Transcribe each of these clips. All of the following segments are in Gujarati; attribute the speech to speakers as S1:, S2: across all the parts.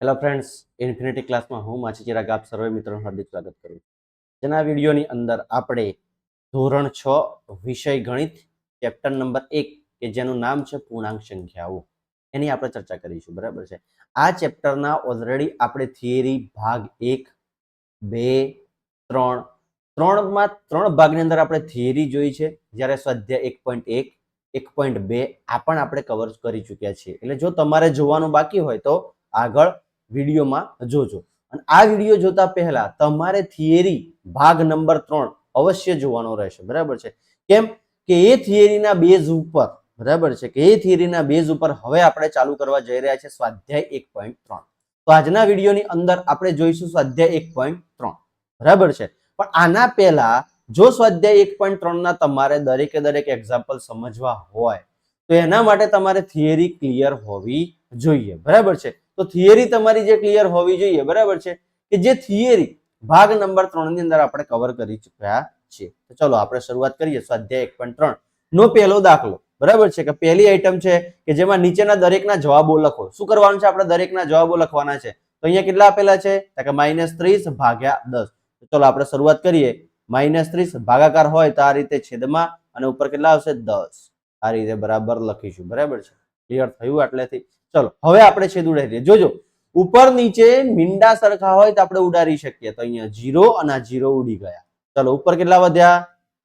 S1: હેલો ફ્રેન્ડ્સ, ઇન્ફિનિટી ક્લાસમાં હું માછી ચિરાગ આપ સર્વે મિત્રોનું હાર્દિક સ્વાગત કરું. જેના વિડીયોની અંદર આપણે ધોરણ 6 વિષય ગણિત ચેપ્ટર નંબર 1 કે જેનું નામ છે પૂર્ણાંક સંખ્યાઓ એની આપણે ચર્ચા કરીશું. બરાબર છે. આ ચેપ્ટરના ઓલરેડી આપણે થિયરી ભાગ 1, 2, 3 ત્રણમાં ત્રણ ભાગની અંદર આપણે થિયરી જોઈ છે. જ્યારે સ્વાધ્યાય 1.1, 1.2 આ પણ આપણે કવર કરી ચૂક્યા છીએ. એટલે જો તમારે જોવાનું બાકી હોય તો આગળ વિડીયોમાં જોજો. અને આ વિડીયો જોતા પહેલા તમારે થિયરી ભાગ નંબર 3 અવશ્ય જોવાનો રહેશે. બરાબર છે. કેમ કે એ થિયરીના બેઝ ઉપર બરાબર છે કે એ થિયરીના બેઝ ઉપર હવે આપણે ચાલુ કરવા જઈ રહ્યા છે સ્વાધ્યાય 1.3. તો આજના વિડીયોની અંદર આપણે જોઈશું સ્વાધ્યાય 1.3. બરાબર છે. પણ આના પહેલા જો સ્વાધ્યાય 1.3 ના તમારે દરેકે દરેક એક્ઝામ્પલ સમજવા હોય તો એના માટે તમારે થિયરી ક્લિયર હોવી જોઈએ. બરાબર છે. તો થિયરી તમારી જે ક્લિયર હોવી જોઈએ. બરાબર છે કે જે થિયરી ભાગ નંબર 3 ની અંદર આપણે કવર કરી ચૂક્યા છીએ. તો ચલો આપણે શરૂઆત કરીએ સ્વાધ્યાય 1.3 નો પહેલો દાખલો. બરાબર છે કે પહેલી આઈટમ છે કે જેમાં નીચેના દરેકના જવાબો લખો. શું કરવાનું છે? આપણે દરેકના જવાબો લખવાના છે. તો અહીંયા કેટલા આપેલા છે? કે -30 ભાગ્યા 10. તો ચલો આપણે શરૂઆત કરીએ. -30 ભાગાકાર હોય તો આ રીતે છેદમાં અને ઉપર કેટલા આવશે? 10. આ રીતે બરાબર લખીશું. બરાબર છે. ક્લિયર થયું આટલેથી? ચલો હવે આપણે છેદ ઉડાડી દઈએ. જોજો ઉપર નીચે મીંડા સરખા હોય તો આપણે ઉડાડી શકીએ. તો અહીંયા 0 અને 0 ઉડી ગયા. ચલો ઉપર કેટલા વધ્યા?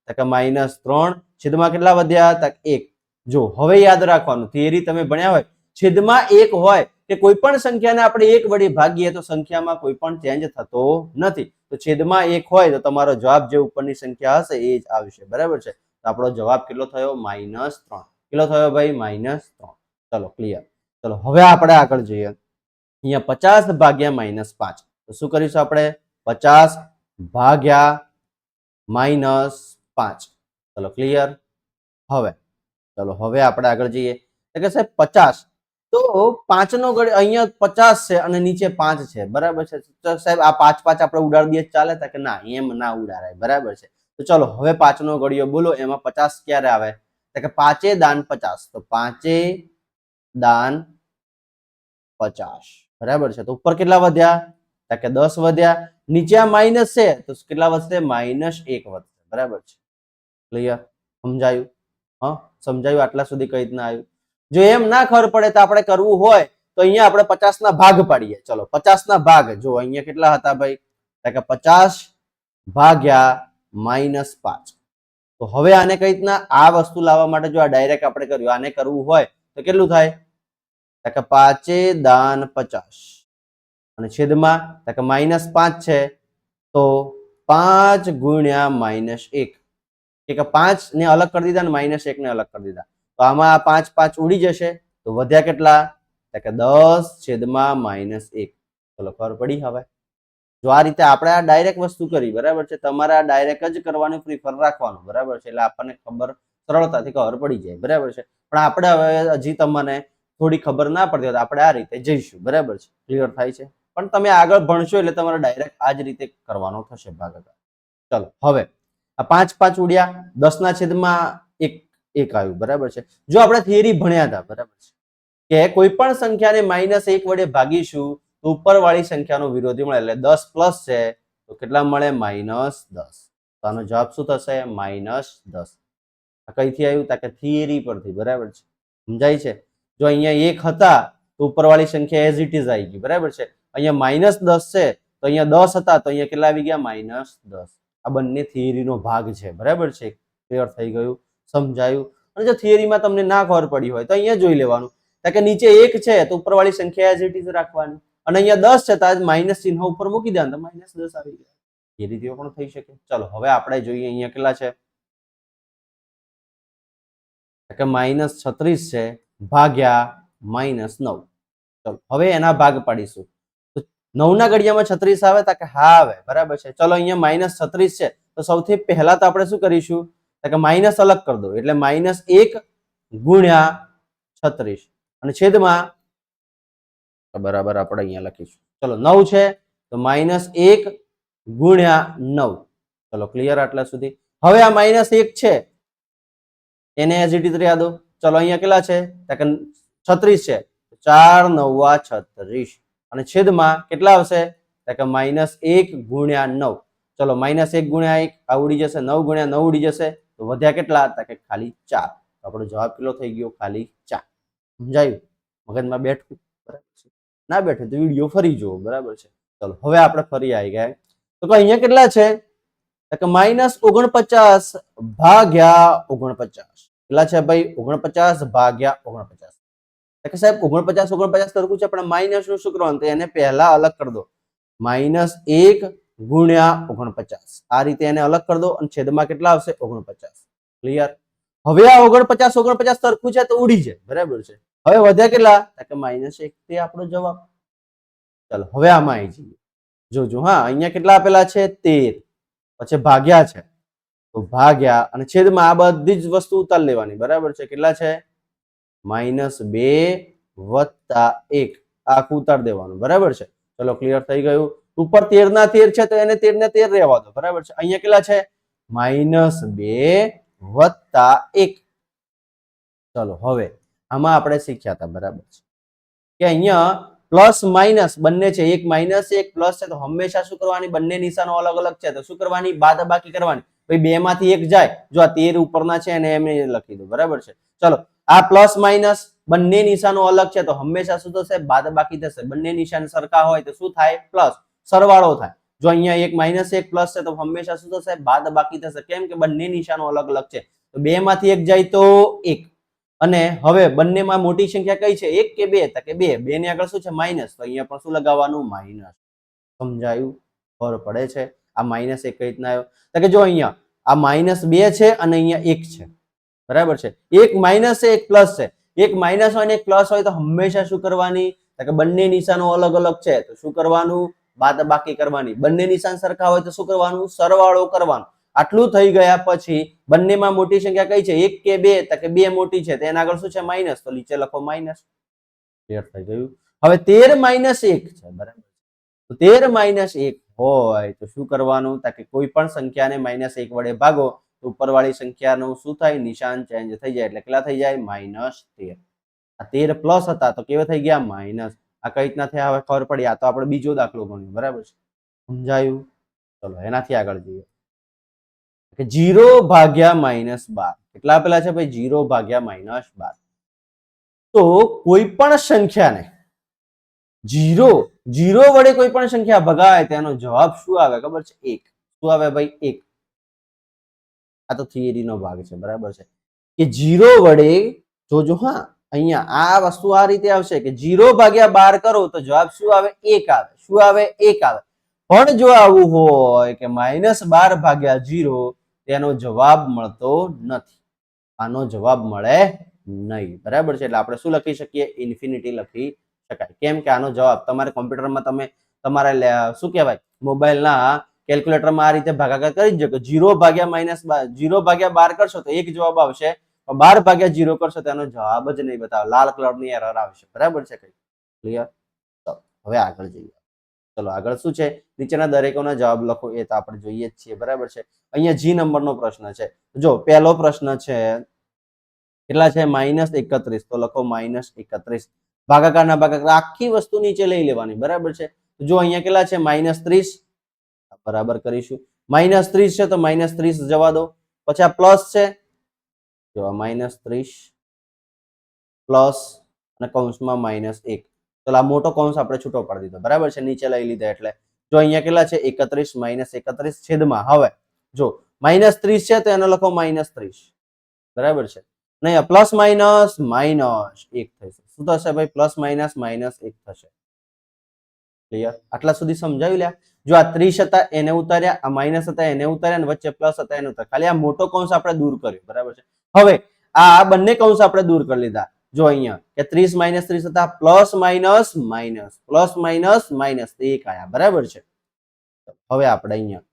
S1: તો કે -3. છેદમાં કેટલા વધ્યા? તો 1. જો હવે યાદ રાખવાનું, થિયરી તમે ભણ્યા હોય, છેદમાં 1 હોય કે કોઈ પણ સંખ્યાને આપણે 1 વડે ભાગીએ તો સંખ્યામાં કોઈ પણ ચેન્જ થતો નથી. તો છેદમાં 1 હોય તો તમારો જવાબ જે ઉપરની સંખ્યા હશે એ જ આવશે. બરાબર છે. તો આપણો જવાબ કેટલો થયો? -3. કેટલો થયો ભાઈ? -3. ચલો ક્લિયર. ચલો હવે આપણે આગળ જઈએ. અહીંયા 50 ભાગ્યા -5. તો શું કરીશું આપણે? 50 ભાગ્યા -5. ચલો ક્લિયર. હવે ચલો હવે આપણે આગળ જઈએ. તો કે સાહેબ 50 તો 5 નો ગણ અહીંયા 50 છે અને નીચે 5 છે. બરાબર છે. તો સાહેબ આ 5 5 આપણે ઉડાડી દઈએ ચાલે? તો કે ના, એમ ના ઉડાડાય. બરાબર છે. તો ચલો હવે 5 નો ઘડિયો બોલો. એમાં 50 ક્યારે આવે? તો કે 5 દાન 50. તો 5 દાન 50. બરાબર છે. તો ઉપર કેટલા વધ્યા? તો કે 10 વધ્યા. નીચે આ માઇનસ છે તો કેટલા વધશે? -1 વધશે. બરાબર છે. ક્લિયર? સમજાયું? હા, સમજાયું? આટલા સુધી કઈ રીતના આવ્યું? જો એમ ના ખબર પડે તો આપણે કરવું હોય તો અહીંયા આપણે 50 ના ભાગ પાડીએ. ચલો 50 ના ભાગ. જો અહીંયા કેટલા હતા ભાઈ? તો કે 50 ભાગ્યા -5. તો હવે આને કઈ રીતના આ વસ્તુ લાવવા માટે જો આ ડાયરેક્ટ આપણે કર્યું, આને કરવું હોય તો કેટલું થાય? તો કે 5 દાન 50 અને છેદમાં તો કે -5 છે તો 5 ગુણ્યા -1. કે 5 ને અલગ કરી દીધા અને -1 ને અલગ કરી દીધા. તો આમાં 5 5 ઉડી જશે તો વધ્યા કેટલા? તો કે 10 છેદમાં -1. ચલો ખબર પડી હવે? જો આ રીતે આપણે આ ડાયરેક્ટ વસ્તુ કરી. બરાબર છે. તમારે આ ડાયરેક્ટ જ કરવાનું પ્રિફર રાખવાનું. બરાબર છે. એટલે આપણને ખબર સરળતાથી ખબર પડી જાય. બરાબર છે. પણ આપણે હવે હજી તમને થોડી ખબર ના પડતી હોય તો આપણે આ રીતે જઈશું. બરાબર છે. ક્લિયર થાય છે? પણ તમે આગળ ભણશો એટલે તમારે ડાયરેક્ટ આ જ રીતે કરવાનો થશે ભાગાકાર. ચલો હવે આ 5 5 ઉડ્યા. 10 ના છેદમાં 1 1 આવ્યું. બરાબર છે. જો આપણે થિયરી ભણ્યા હતા. બરાબર છે કે કોઈ પણ સંખ્યાને -1 વડે ભાગીશું તો ઉપરવાળી સંખ્યાનો વિરોધી મળે. એટલે 10 પ્લસ છે તો કેટલા મળે? -10. તો આનો જવાબ શું થશે? -10. આ કઈથી આવ્યું? તો કે થિયરી પરથી. બરાબર છે. સમજાય છે? જો અહીંયા 1 હતા તો ઉપરવાળી સંખ્યા એઝ ઇટ ઇઝ આવી ગઈ. બરાબર છે. અહીંયા -10 છે તો અહીંયા 10 હતા તો અહીંયા કેટલા આવી ગયા? -10. આ બંને થિયરીનો ભાગ છે. બરાબર છે. ક્લિયર થઈ ગયું? સમજાયું? અને જો થિયરીમાં તમને ના ખબર પડી હોય તો અહીંયા જોઈ લેવાનું કે નીચે 1 છે તો ઉપરવાળી સંખ્યા એઝ ઇટ ઇઝ રાખવાની અને અહીંયા 10 છે તો આ માઇનસ ચિહ્ન ઉપર મૂકી દેવાનું તો -10 આવી ગયા. એ રીતે પણ થઈ શકે. ચલો હવે આપણે જોઈએ અહીંયા કેટલા છે? કે -36 છે ભાગ્યા -9. ચલો હવે એના ભાગ પાડીશું. તો 9 ના ઘડિયામાં 36 આવે? તો કે હા આવે. બરાબર છે. ચલો અહીંયા -36 છે તો સૌથી પહેલા તો આપણે શું કરીશું? તો કે માઇનસ અલગ કરી દો. એટલે -1 ગુણ્યા 36 અને છેદમાં બરાબર આપણે અહીંયા લખીશું. ચલો 9 છે તો -1 ગુણ્યા 9. ચલો ક્લિયર આટલા સુધી? હવે આ -1 છે એને એઝ ઇટ ઇઝ રહેવા દો. ચલો અહીંયા કેટલા છે? તો કે 36 છે. 4 9 36. અને છેદમાં કેટલા આવશે કે -1 ગુણ્યા 9. ચલો -1 ગુણ્યા 1 આ ઉડી જશે, 9 ગુણ્યા 9 ઉડી જશે, તો વધ્યા કેટલા હતા કે ખાલી 4. તો આપણો જવાબ કેટલો થઈ ગયો? ખાલી 4. સમજાયું? મગજમાં બેઠું? બરાબર છે. ના બેઠું તો વિડીયો ફરી જુઓ. બરાબર છે. ચલો હવે આપણે ફરી આવી ગયા. તો અહીંયા કેટલા છે કે -49 ભાગ્યા 49. કેટલા છે ભાઈ? 49 ભાગ્યા 49. કે સાહેબ 49 સરખું છે પણ માઇનસ નું શું કરવાનું? તો એને પહેલા અલગ કરી દો. -1 ગુણ્યા 49. આ રીતે એને અલગ કરી દો અને છેદમાં કેટલા આવશે? 49. ક્લિયર? હવે આ 49 સરખું છે તો ઉડી જાય. બરાબર છે. હવે વધ્યા કેટલા? કે -1. તે આપણો જવાબ. ચાલો હવે આમાં આવી જઈએ. જોજો હા, અહીંયા કેટલા આપેલા છે? 13. પછી ભાગ્યા છે તો ભાગ્યા અને છેદમાં આ બધી જ વસ્તુ ઉતાર લેવાની. બરાબર છે. કેટલા છે? -2 વત્તા 1 આખું ઉતાર દેવાનું. બરાબર છે. ચલો ક્લિયર થઈ ગયું. ઉપર 13 ના 13 છે તો એને 13 ને 13 રહેવા દો. બરાબર છે. અહીંયા કેટલા છે? -2 વત્તા 1. ચલો હવે આમાં આપણે શીખ્યા હતા. બરાબર છે કે અહીંયા પ્લસ માઇનસ બંને છે. એક માઇનસ છે, એક પ્લસ છે, તો હંમેશા શું કરવાની? બંને નિશાનો અલગ અલગ છે તો શું કરવાની? બાદબાકી કરવાની. ભાઈ 2 માંથી 1 જાય. જો આ 13 ઉપરના છે એને એમ લખી દો. બરાબર છે. ચલો આ પ્લસ માઇનસ બંને નિશાનો અલગ છે તો હંમેશા શું થશે? બાદબાકી થશે. બંને નિશાન સરખા હોય તો શું થાય? પ્લસ. સરવાળો થાય. જો અહીંયા એક માઇનસ એક પ્લસ છે તો હંમેશા શું થશે? બાદબાકી થશે. કેમ કે બંને નિશાનો અલગ અલગ છે. તો 2 માંથી 1 જાય તો 1. અને હવે બંનેમાં મોટી સંખ્યા કઈ છે? 1 કે 2? તો કે 2. 2 ની આગળ શું છે? માઇનસ. તો અહીંયા પણ શું લગાવવાનું? માઇનસ. સમજાયું? ખબર પડે છે? આ -1 કઈ રીતના આવ્યો? તો કે જો અહીંયા આ -2 છે અને અહીંયા 1 છે. બરાબર છે. એક માઇનસ છે, એક પ્લસ છે. એક માઇનસ હોય ને એક પ્લસ હોય તો હંમેશા શું કરવાની? તો કે બંને નિશાનો અલગ અલગ છે તો શું કરવાનું? બાદબાકી કરવાની. બંને નિશાન સરખા હોય તો શું કરવાનું? સરવાળો કરવાનો. આટલું થઈ ગયા પછી બંનેમાં મોટી સંખ્યા કઈ છે? 1 કે 2? તો કે 2 મોટી છે. તેના આગળ શું છે? માઇનસ. તો નીચે લખો માઇનસ. ક્લિયર થઈ ગયું? હવે 13 - 1 છે. બરાબર. તો 13 - 1 હોય તો શું કરવાનું? તો કે કોઈ પણ સંખ્યાને -1 વડે ભાગો તો ઉપરવાળી સંખ્યાનું શું થાય? નિશાન ચેન્જ થઈ જાય. એટલે કેટલા થઈ જાય? -13. આ 13 પ્લસ હતા તો કેવા થઈ ગયા? માઇનસ. આ કઈ રીતના થયા? હવે ખબર પડી. આ તો આપણે બીજો દાખલો ગણ્યો. બરાબર છે. સમજાયું? ચલો એનાથી આગળ જઈએ. 0 ભાગ્યા -12. કેટલા આપેલા છે ભાઈ? 0 ભાગ્યા -12. તો કોઈ પણ સંખ્યાને 0 વડે કોઈ પણ સંખ્યા ભગાય તેનો જવાબ શું આવે? ખબર છે? 1. શું આવે ભાઈ? 1. આ તો થિયરી નો ભાગ છે. બરાબર છે કે 0 વડે જોજો હા, અહીંયા આ વસ્તુ આ રીતે આવશે કે 0 ભાગ્યા 12 કરો તો જવાબ શું આવે? 1 આવે. શું આવે? 1 આવે. પણ જો આવું હોય કે -12 ભાગ્યા 0 તેનો જવાબ મળતો નથી. આનો જવાબ મળે નહીં. બરાબર છે. એટલે આપણે શું લખી શકીએ? ઇન્ફિનિટી લખી શકાય. કેમ કે આનો જવાબ તમારે કોમ્પ્યુટરમાં તમે તમારે શું કહેવાય? મોબાઈલના કેલ્ક્યુલેટરમાં આ રીતે ભાગાકાર કરી દો કે 0 ભાગ્યા 12 કરશો તો 1 જવાબ આવશે. 12 ભાગ્યા 0 કરશો તો એનો જવાબ જ નહીં બતાવે. લાલ કલરની એરર આવશે. બરાબર છે? કઈ ક્લિયર? હવે આગળ જઈએ. ચલો આગળ શું છે? નીચેના દરેકોના જવાબ લખો. એ તો આપણે જોઈએ જ છીએ. બરાબર છે. અહીંયા G નંબરનો પ્રશ્ન છે. જો પહેલો પ્રશ્ન છે કેટલા છે? -31. તો લખો -31. ભાગાકારના ભાગાકાર આખી વસ્તુ નીચે લઈ લેવાની. બરાબર છે. જો અહીંયા કેટલા છે? -30. બરાબર કરીશું. -30 છે તો -30 જવા દો. પછી આ પ્લસ છે. જો -30 પ્લસ અને કૌંસમાં -1. ચલો આ મોટો કૌંસ આપણે છૂટો પાડી દીધો. બરાબર છે. નીચે લઈ લીધા એટલે જો અહીંયા કેટલા છે? 31 - 31 છેદમાં. હવે જો -30 છે તો એનો લખો -30. બરાબર છે. નહીં પ્લસ માઇનસ -1 થશે. શું થશે ભાઈ? પ્લસ માઇનસ -1 થશે. ક્લિયર? આટલા સુધી સમજાવી લ્યા. જો આ 30 હતા એને ઉતાર્યા, આ માઇનસ હતા એને ઉતાર્યા અને વચ્ચે પ્લસ હતા એને ઉતાર્યા. ખાલી આ મોટો કૌંસ આપણે દૂર કર્યો. બરાબર છે. હવે આ બંને કૌંસ આપણે દૂર કરી લીધા. જો અહીંયા કે 30 - 30 હતા plus minus minus plus minus minus 1 આયા. બરાબર છે. હવે આપણે અહીંયા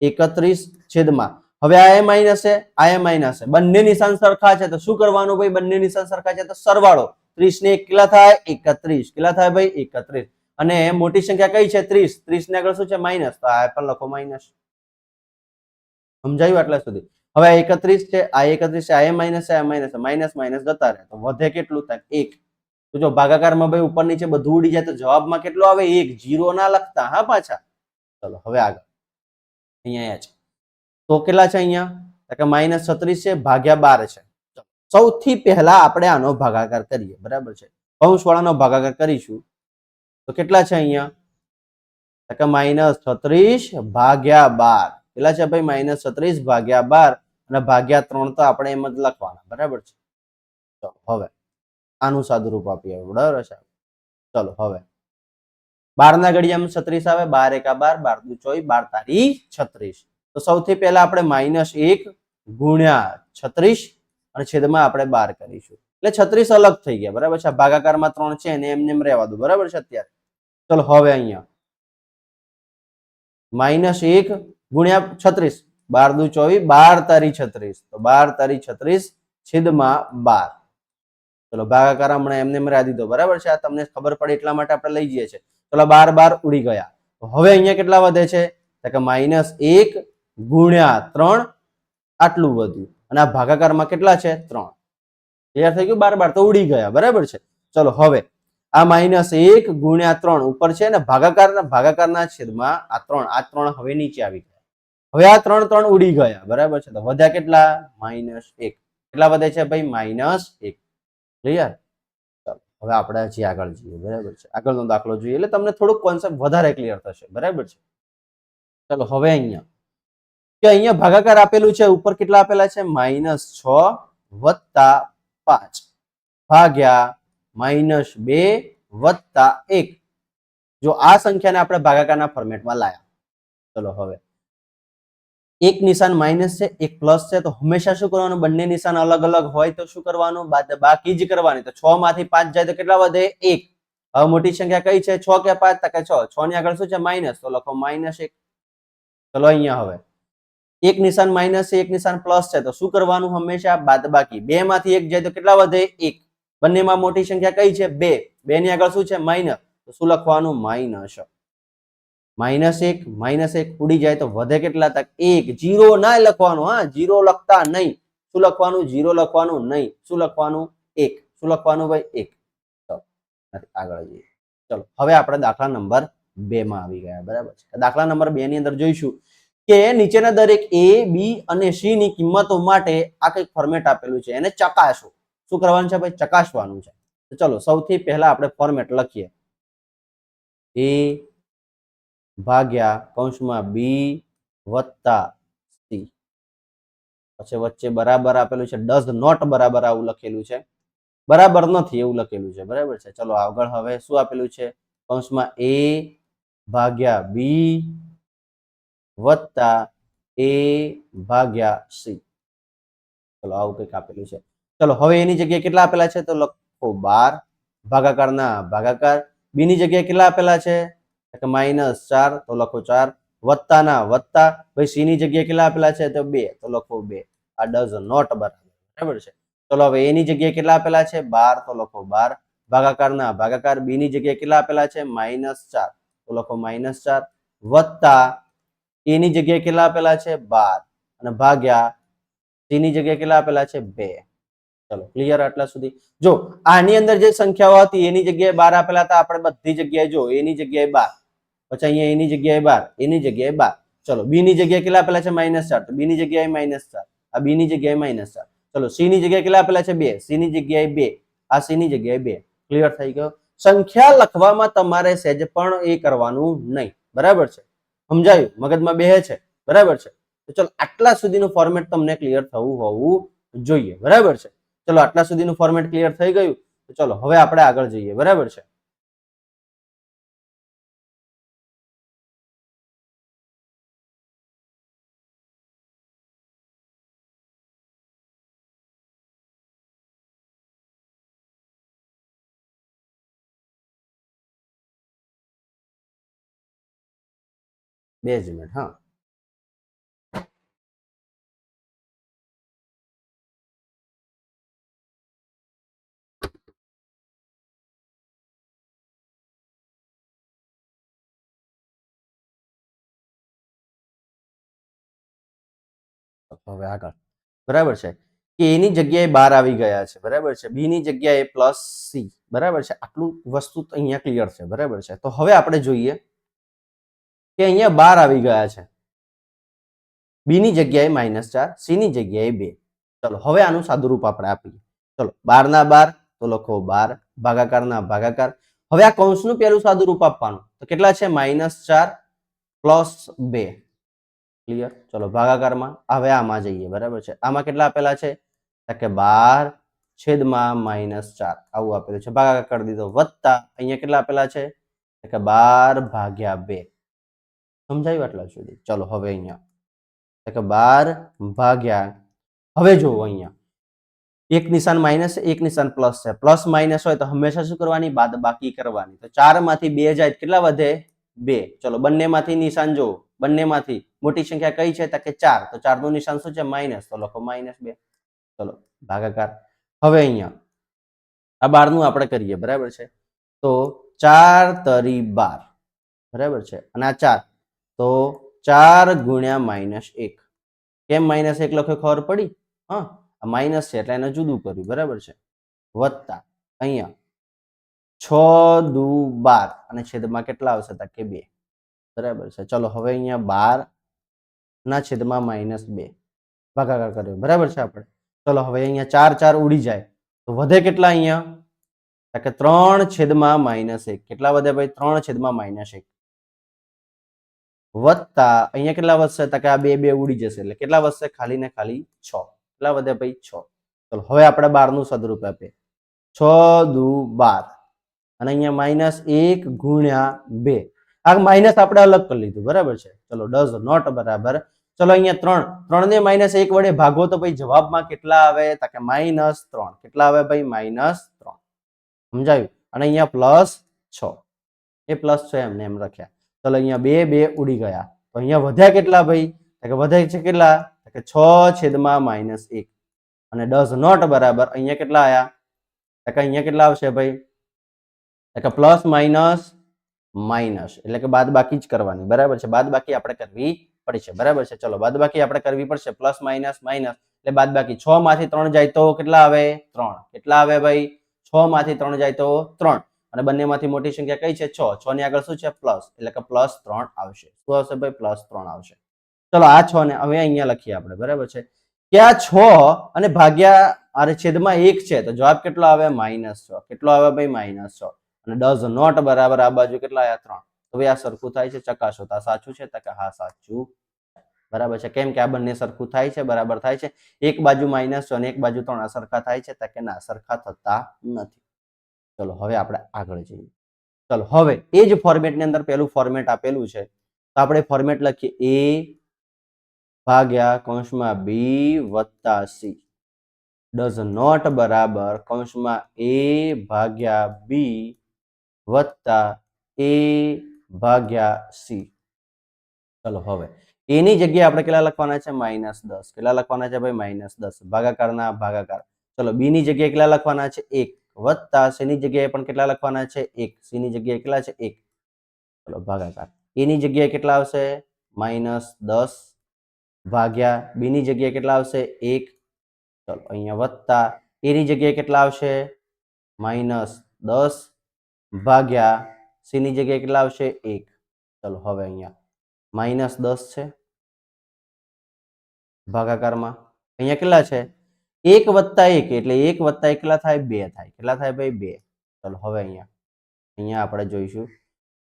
S1: 31 છેદમાં. હવે આ એ માઇનસ છે, આ એ માઇનસ છે. બંને નિશાન સરખા છે તો શું કરવાનું ભાઈ? બંને નિશાન સરખા છે તો સરવાળો. 30 ને 1 કેટલા થાય? 31. કેટલા થાય ભાઈ? 31. અને મોટી સંખ્યા કઈ છે? 30. 30 ને આગળ શું છે? માઇનસ. તો આ પણ લખો માઇનસ. સમજાયું આટલા સુધી? હવે 31 છે, આ 31 છે, આ માઇનસ છે, આ માઇનસ છે. માઇનસ માઇનસ જતા રહે તો વધે કેટલું? થાય 1. તો જો ભાગાકારમાં ભાઈ ઉપર નીચે બધું ઉડી જાય તો જવાબમાં કેટલો આવે 1 0 ના લખતા હા પાછા ચલો હવે આગળ અહીંયા છે તો કેટલા છે અહીંયા કે -36 છે ભાગ્યા 12 છે સૌથી પહેલા આપણે આનો ભાગાકાર કરીએ બરાબર છે કૌંસ વાળાનો ભાગાકાર કરીશું તો કેટલા છે અહીંયા કે -36 ભાગ્યા 12 કેટલા છે ભાઈ -36 ભાગ્યા 12 અને ભાગ્યા 3 તો આપણે એમ જ લખવાના બરાબર છે ચલો હવે આનું સાદુરૂપ આપીએ બરાબર છે ચલો હવે 12 ના ઘડિયામાં 36 આવે 12 એકા 12 12 દુ 24 12 તારી 36 તો સૌથી પહેલા આપણે -1 ગુણ્યા 36 અને છેદમાં આપણે 12 કરીશું એટલે 36 અલગ થઈ ગયા બરાબર છે ભાગાકારમાં 3 છે અને એમને એમ રહેવા દો બરાબર છે અત્યારે ચલો હવે અહીંયા -1 ગુણ્યા 36 12 દુ 24 12 તારી 36 તો 12 તારી 36 છેદમાં 12 ચલો ભાગાકાર હમણાં એમને એમ રહેવા દીધો બરાબર છે આ તમને ખબર પડે એટલા માટે આપણે લઈ જઈએ છીએ ચલો 12 12 ઉડી ગયા તો હવે અહીંયા કેટલા વધે છે તો કે -1 ગુણ્યા 3 આટલું વધ્યું અને આ ભાગાકારમાં કેટલા છે 3 ક્લિયર થઈ ગયું 12 12 તો ઉડી ગયા બરાબર છે ચલો હવે આ -1 ગુણ્યા 3 ઉપર છે ને ભાગાકારના છેદમાં આ 3 હવે નીચે આવી ગયા હવે આ 3 3 ઉડી ગયા બરાબર છે તો વધ્યા કેટલા -1 કેટલા વધે છે ભાઈ -1 ક્લિયર ચાલો હવે આપણે હજી આગળ જઈએ બરાબર છે આગળનો દાખલો જોઈએ એટલે તમને થોડુંક કોન્સેપ્ટ વધારે ક્લિયર થશે બરાબર છે ચલો હવે અહીંયા કે અહીંયા ભાગાકાર આપેલું છે ઉપર કેટલા આપેલા છે -6 વત્તા 5 ભાગ્યા -2 વત્તા 1 જો આ સંખ્યાને આપણે ભાગાકારના ફોર્મેટમાં લાયા ચલો હવે એક નિશાન માઇનસ છે એક પ્લસ છે તો હંમેશા શું કરવાનું બંને નિશાન અલગ અલગ હોય તો શું કરવાનું બાકી જ કરવાની તો 6 માંથી 5 જાય તો કેટલા વધે 1 હવે મોટી સંખ્યા કઈ છે 6 કે 5 તો કે 6 ની આગળ શું છે માઇનસ તો લખો -1 ચલો અહીંયા હવે એક નિશાન માઇનસ છે એક નિશાન પ્લસ છે તો શું કરવાનું હંમેશા બાદબાકી 2 માંથી 1 જાય તો કેટલા વધે 1 બંનેમાં મોટી સંખ્યા કઈ છે 2 2 ની આગળ શું છે માઇનસ તો શું લખવાનું -1 ઉડી જાય તો વધે કેટલા તક 1 0 ના લખવાનું હા 0 લખતા નહીં શું લખવાનું 0 લખવાનું નહીં શું લખવાનું 1 શું લખવાનું ભાઈ 1 ચલો આગળ જઈએ ચલો હવે આપણે દાખલા નંબર 2 માં આવી ગયા બરાબર છે દાખલા નંબર 2 ની અંદર જોઈશું કે નીચેના દરેક a b અને c ની કિંમતો માટે આ કઈક ફોર્મેટ આપેલું છે એને ચકાસો શું કરવાનું છે ભાઈ ચકાસવાનું છે તો ચલો સૌથી પહેલા આપણે ફોર્મેટ લખીએ a ભાગ્યા કૌંસમાં b વત્તા c પછી વચ્ચે બરાબર આપેલું છે ડઝ નોટ બરાબર આવું લખેલું છે બરાબર નથી એવું લખેલું છે બરાબર છે ચલો આગળ હવે શું આપેલું છે કૌંસમાં a ભાગ્યા b વત્તા a ભાગ્યા c ચલો આવું કંઈક આપેલું છે ચલો હવે એની જગ્યાએ કેટલા આપેલા છે તો લખો 12 ભાગાકારના ભાગાકાર b ની જગ્યાએ કેટલા આપેલા છે -4 તો લખો 4 વત્તાના વત્તા ભાઈ c ની જગ્યાએ કેટલા આપેલા છે તો 2 તો લખો 2 આ ડઝ નોટ બરાબર છે ચલો હવે a ની જગ્યાએ કેટલા આપેલા છે 12 તો લખો 12 ભાગાકારના ભાગાકાર b ની જગ્યાએ કેટલા આપેલા છે -4 તો લખો -4 વત્તા a ની જગ્યાએ કેટલા આપેલા છે 12 અને ભાગ્યા c ની જગ્યાએ કેટલા આપેલા છે 2 ચલો ક્લિયર આટલા સુધી જો આની અંદર જે સંખ્યાઓ હતી એની જગ્યાએ 12 આપેલા હતા આપણે બધી જગ્યાએ જો a ની જગ્યાએ 12 પછી અહીંયા a ની જગ્યાએ 12 a ની જગ્યાએ 12 ચલો b ની જગ્યાએ કેટલા આપેલા છે -4 તો b ની જગ્યાએ -4 આ b ની જગ્યાએ -4 ચલો c ની જગ્યાએ કેટલા આપેલા છે 2 c ની જગ્યાએ 2 આ c ની જગ્યાએ 2 ક્લિયર થઈ ગયો સંખ્યા લખવામાં તમારે સહેજ પણ એ કરવાનું નહીં બરાબર છે સમજાયું મગજમાં બેહે છે બરાબર છે તો ચલો આટલા સુધીનું ફોર્મેટ તમને ક્લિયર થવું હોવું જોઈએ બરાબર છે ચલો આટલા સુધીનું ફોર્મેટ ક્લિયર થઈ ગયું તો ચલો હવે આપણે આગળ જઈએ બરાબર છે બે જ મિનિટ હા હવે આગળ બરાબર છે કે a ની જગ્યાએ 12 આવી ગયા છે બરાબર છે b ની જગ્યાએ +c બરાબર છે. આટલું વસ્તુ અહીંયા ક્લિયર છે. બરાબર છે. તો હવે આપણે જોઈએ કે અહીંયા 12 આવી ગયા છે. બી ની જગ્યાએ -4, સી ની જગ્યાએ 2. ચલો હવે આનું સાદુરૂપ આપણે આપીએ. ચલો 12 ના 12 તો લખો 12, ભાગાકારના ભાગાકાર. હવે આ કૌંસનું પહેલું સાદુરૂપ આપવાનું તો કેટલા છે? -4 + 2. ક્લિયર? ચલો ભાગાકારમાં હવે આમાં જઈએ. બરાબર છે. આમાં કેટલા આપેલા છે? કે 12 છેદમાં -4 આવું આપેલું છે. ભાગાકાર કરી દીધો. વત્તા અહીંયા કેટલા આપેલા છે? કે 12 ભાગ્યા 2. સમજાયું આટલા સુધી? ચલો હવે અહીંયા કે 12 ભાગ્યા, હવે જુઓ અહીંયા એક નિશાન માઇનસ એક નિશાન પ્લસ છે. પ્લસ માઇનસ હોય તો હંમેશા શું કરવાની? બાદબાકી કરવાની. તો 4 માંથી 2 જાય કેટલા વધે? 2. ચલો બંનેમાંથી નિશાન જુઓ. બંનેમાંથી મોટી સંખ્યા કઈ છે? કે 4. તો 4 નું નિશાન શું છે? માઇનસ. તો લખો -2. ચલો ભાગાકાર. હવે અહીંયા આ 12 નું આપણે કરીએ. બરાબર છે. તો 4 તરી 12. બરાબર છે. અને આ 4 તો 4 ગુણ્યા -1. કેમ -1 લખ્યો? ખબર પડી? હા, આ માઇનસ છે એટલે એને જુદું કર્યું. બરાબર છે. વત્તા અહીંયા 6 દુ 12 અને છેદમાં કેટલા આવશે? કે 2. બરાબર છે. ચલો હવે અહીંયા 12 ના છેદમાં -2 ભાગાકાર કર્યો. બરાબર છે આપણે. ચલો હવે અહીંયા 4 4 ઉડી જાય તો વધે કેટલા અહીંયા? કે 3 છેદમાં -1. કેટલા વધે ભાઈ? 3 છેદમાં -1. વત્તા અહીંયા કેટલા વધશે? કે આ 2 2 ઉડી જશે એટલે કેટલા વધશે? ખાલી ને ખાલી 6. કેટલા વધે ભાઈ? 6. ચલો હવે આપણે 12 નું સદરૂપ આપીએ. 6 દુ 12 અને અહીંયા -1 ગુણ્યા 2. આ માઇનસ આપણે અલગ કરી લીધું. બરાબર છે. ચલો ડઝ નોટ બરાબર. ચલો અહીંયા 3 ને -1 વડે ભાગો તો ભાઈ જવાબમાં કેટલા આવે? કે -3. કેટલા આવે ભાઈ? -3. સમજાયું? અને અહીંયા +6. એ +6 એમને એમ લખ્યા. ચલો અહીંયા 2 2 ઉડી ગયા તો અહીંયા વધ્યા કેટલા ભાઈ? કે વધે છે કેટલા? કે 6 છેદમાં -1. અને ડઝ નોટ બરાબર અહીંયા કેટલા આયા? કે અહીંયા કેટલા આવશે ભાઈ? કે પ્લસ માઇનસ માઇનસ એટલે કે બાદબાકી જ કરવાની. બરાબર છે. બાદબાકી આપણે કરવી પડશે. બરાબર છે. ચલો બાદબાકી આપણે કરવી પડશે. પ્લસ માઇનસ માઇનસ એટલે બાદબાકી. 6 માંથી 3 જાય તો કેટલા આવે? 3. કેટલા આવે ભાઈ? 6 માંથી 3 જાય તો 3. અને બંનેમાંથી મોટી સંખ્યા કઈ છે? 6. 6 ની આગળ શું છે? પ્લસ. એટલે કે +3 આવશે. શું આવશે ભાઈ? +3 આવશે. ચલો આ 6 ને હવે અહીંયા લખીએ આપણે. બરાબર છે. કે આ 6 અને ભાગ્યા અરે છેદમાં 1 છે તો જવાબ કેટલો આવે? -6. કેટલો આવે ભાઈ? -6. અને ડઝ નોટ બરાબર આ બાજુ કેટલા આયા? 3. તો ભાઈ આ સરખું થાય છે? ચકાસો. તો આ સાચું છે? કે હા સાચું. બરાબર છે. કેમ કે આ બંને સરખું થાય છે? બરાબર થાય છે. એક બાજુ -6 અને એક બાજુ 3 આ સરખા થાય છે? કે ના, સરખા થતા નથી. ચલો હવે આપણે આગળ જઈએ. ચલો હવે એ જ ફોર્મેટની અંદર પેલું ફોર્મેટ આપેલું છે તો આપણે ફોર્મેટ લખીએ a ભાગ્યા કૌંસમાં b વત્તા c ડઝ નોટ બરાબર કૌંસમાં a ભાગ્યા b વત્તા a ભાગ્યા c. ચલો હવે a ની જગ્યાએ આપણે કેટલા લખવાના છે? -10. કેટલા લખવાના છે ભાઈ? -10. ભાગાકારના ભાગાકાર. ચલો b ની જગ્યાએ કેટલા લખવાના છે? 1 વત્તા c ની જગ્યાએ પણ કેટલા લખવાના છે? 1. c ની જગ્યાએ કેટલા છે? 1. ચલો ભાગાકાર. a ની જગ્યાએ કેટલા આવશે? -10 ભાગ્યા b ની જગ્યાએ કેટલા આવશે? 1. ચલો અહીંયા વત્તા a ની જગ્યાએ કેટલા આવશે? -10 ભાગ્યા c ની જગ્યાએ કેટલા આવશે? 1. ચલો હવે અહીંયા -10 છે ભાગાકારમાં. અહીંયા કેટલા છે? 1 વત્તા 1 એટલે 1 વત્તા 1 કેટલા થાય? 2 થાય. કેટલા થાય ભાઈ? 2. ચલો હવે અહીંયા આપણે જોઈશું